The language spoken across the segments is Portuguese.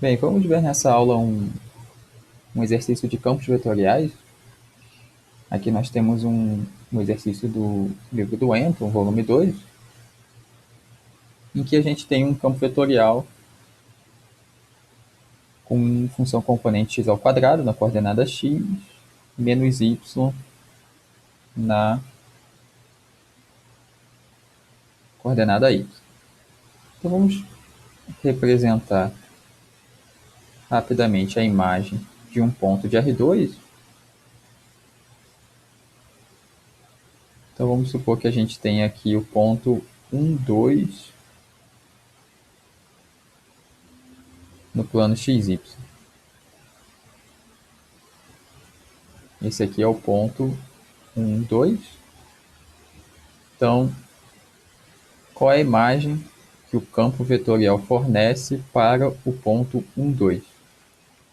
Bem, vamos ver nessa aula um exercício de campos vetoriais. Aqui nós temos um exercício do livro do Emerson, volume 2, em que a gente tem um campo vetorial com função componente x ao quadrado na coordenada x, menos y na coordenada y. Então vamos representar rapidamente a imagem de um ponto de R2. Então vamos supor que a gente tem aqui o ponto 1, 2 no plano XY. Esse aqui é o ponto 1, 2. Então, qual é a imagem que o campo vetorial fornece para o ponto 1, 2?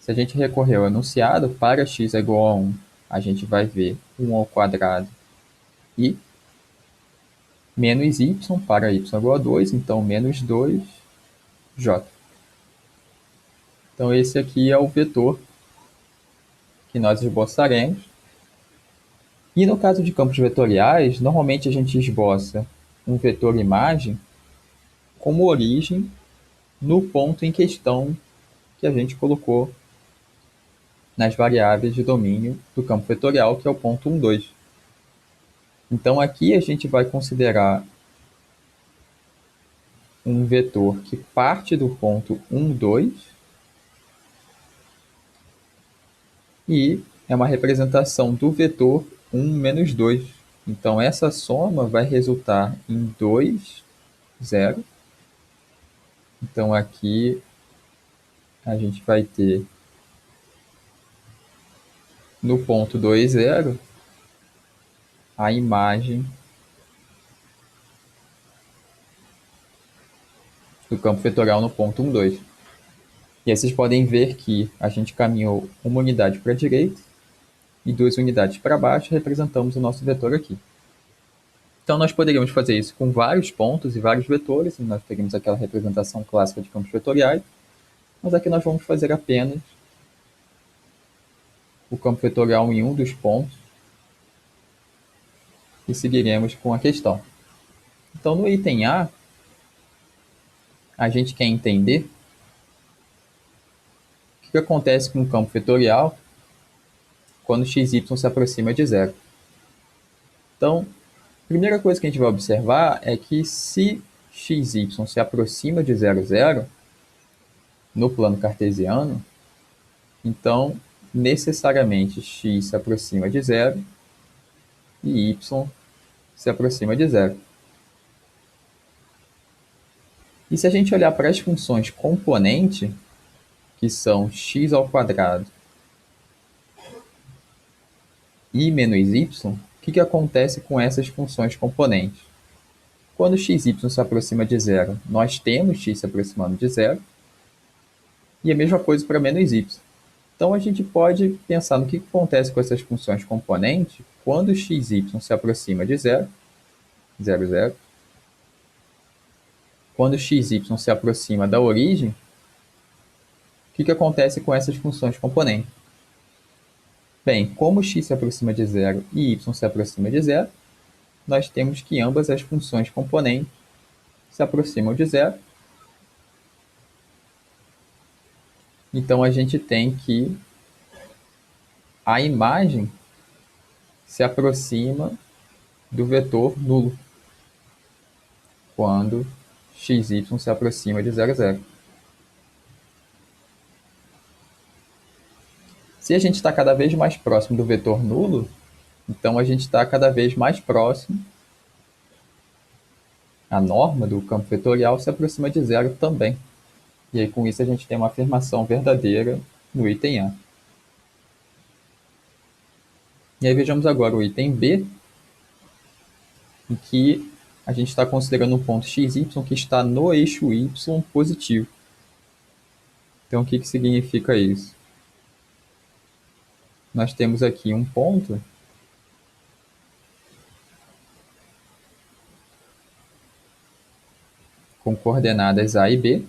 Se a gente recorrer ao enunciado, para x é igual a 1, a gente vai ver 1 ao quadrado e menos y para y igual a 2, então menos 2j. Então esse aqui é o vetor que nós esboçaremos. E no caso de campos vetoriais, normalmente a gente esboça um vetor imagem como origem no ponto em questão que a gente colocou nas variáveis de domínio do campo vetorial, que é o ponto 1, 2. Então aqui a gente vai considerar um vetor que parte do ponto 1, 2 e é uma representação do vetor 1 menos 2. Então essa soma vai resultar em 2, 0. Então aqui a gente vai ter no ponto 2, 0 a imagem do campo vetorial no ponto 1, 2. E aí vocês podem ver que a gente caminhou uma unidade para a direita e 2 unidades para baixo, representamos o nosso vetor aqui. Então nós poderíamos fazer isso com vários pontos e vários vetores, e nós teríamos aquela representação clássica de campos vetoriais, mas aqui nós vamos fazer apenas o campo vetorial em um dos pontos e seguiremos com a questão. Então no item A, a gente quer entender o que acontece com o campo vetorial quando xy se aproxima de zero. Então, a primeira coisa que a gente vai observar é que se xy se aproxima de 0, 0, no plano cartesiano, então necessariamente x se aproxima de zero e y se aproxima de zero. E se a gente olhar para as funções componente, que são x ao quadrado e menos y, o que acontece com essas funções componentes? Quando xy se aproxima de zero, nós temos x se aproximando de zero, e a mesma coisa para menos y. Então a gente pode pensar no que acontece com essas funções componentes quando xy se aproxima de zero, 0, 0. Quando xy se aproxima da origem, o que acontece com essas funções componentes? Bem, como x se aproxima de zero e y se aproxima de zero, nós temos que ambas as funções componentes se aproximam de zero. Então a gente tem que a imagem se aproxima do vetor nulo quando xy se aproxima de 0, 0. Se a gente está cada vez mais próximo do vetor nulo, então a gente está cada vez mais próximo, a norma do campo vetorial se aproxima de zero também. E aí com isso a gente tem uma afirmação verdadeira no item A. E aí vejamos agora o item B, em que a gente está considerando um ponto xy que está no eixo y positivo. Então o que significa isso? Nós temos aqui um ponto com coordenadas A e B,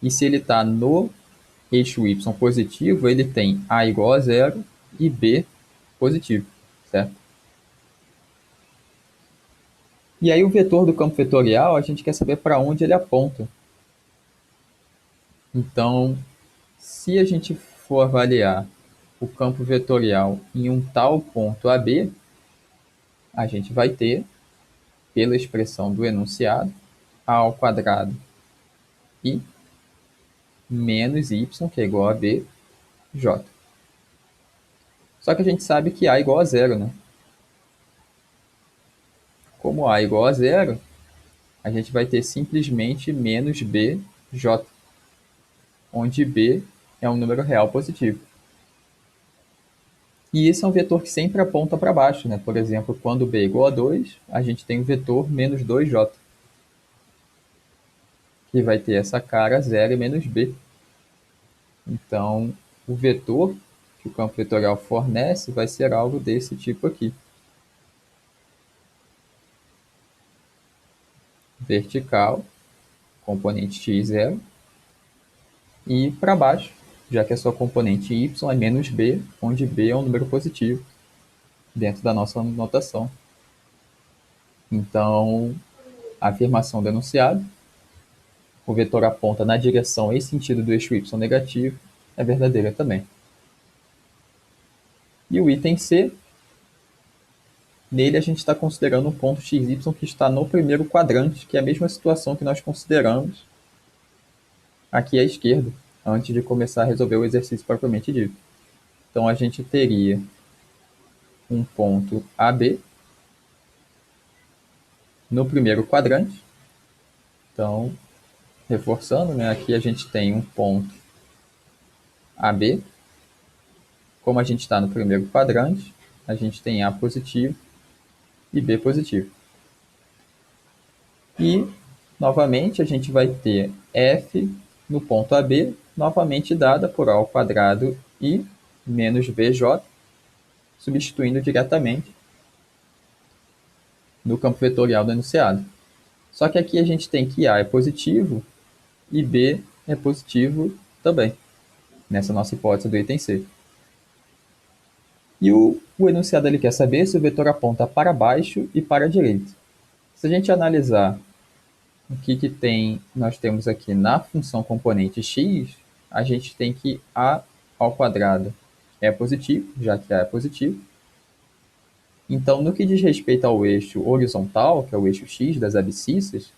E se ele está no eixo y positivo, ele tem a igual a zero e b positivo, certo? E aí o vetor do campo vetorial, a gente quer saber para onde ele aponta. Então, se a gente for avaliar o campo vetorial em um tal ponto AB, a gente vai ter, pela expressão do enunciado, a ao quadrado i menos y, que é igual a b, j. Só que a gente sabe que a é igual a zero, né? Como a é igual a zero, a gente vai ter simplesmente menos b, j, onde b é um número real positivo. E esse é um vetor que sempre aponta para baixo, né? Por exemplo, quando b é igual a 2, a gente tem o vetor menos 2j, que vai ter essa cara 0 e menos b. Então, o vetor que o campo vetorial fornece vai ser algo desse tipo aqui. Vertical, componente x 0, e para baixo, já que a sua componente y é menos b, onde b é um número positivo, dentro da nossa notação. Então, a afirmação do enunciado, o vetor aponta na direção e sentido do eixo y negativo, é verdadeira também. E o item C, nele a gente está considerando um ponto xy que está no primeiro quadrante, que é a mesma situação que nós consideramos aqui à esquerda, antes de começar a resolver o exercício propriamente dito. Então a gente teria um ponto AB no primeiro quadrante. Então, reforçando, né, aqui a gente tem um ponto AB. Como a gente está no primeiro quadrante, a gente tem A positivo e B positivo. E, novamente, a gente vai ter F no ponto AB, novamente dada por A ao quadrado I menos BJ, substituindo diretamente no campo vetorial do enunciado. Só que aqui a gente tem que A é positivo e B é positivo também, nessa nossa hipótese do item C. E o enunciado ele quer saber se o vetor aponta para baixo e para a direita. Se a gente analisar o que nós temos aqui na função componente x, a gente tem que a ao quadrado é positivo, já que a é positivo. Então, no que diz respeito ao eixo horizontal, que é o eixo x das abscissas,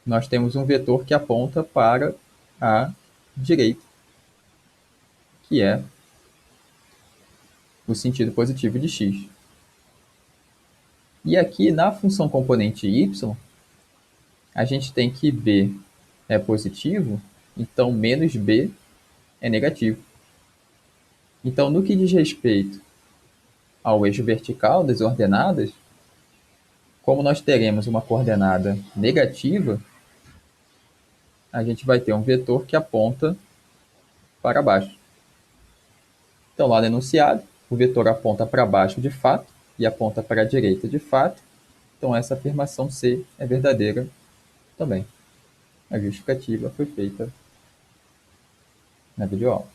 nós temos um vetor que aponta para a direita, que é o sentido positivo de x. E aqui, na função componente y, a gente tem que b é positivo, então menos b é negativo. Então, no que diz respeito ao eixo vertical das ordenadas, como nós teremos uma coordenada negativa, a gente vai ter um vetor que aponta para baixo. Então, lá no enunciado, o vetor aponta para baixo de fato e aponta para a direita de fato. Então, essa afirmação C é verdadeira também. A justificativa foi feita na videoaula.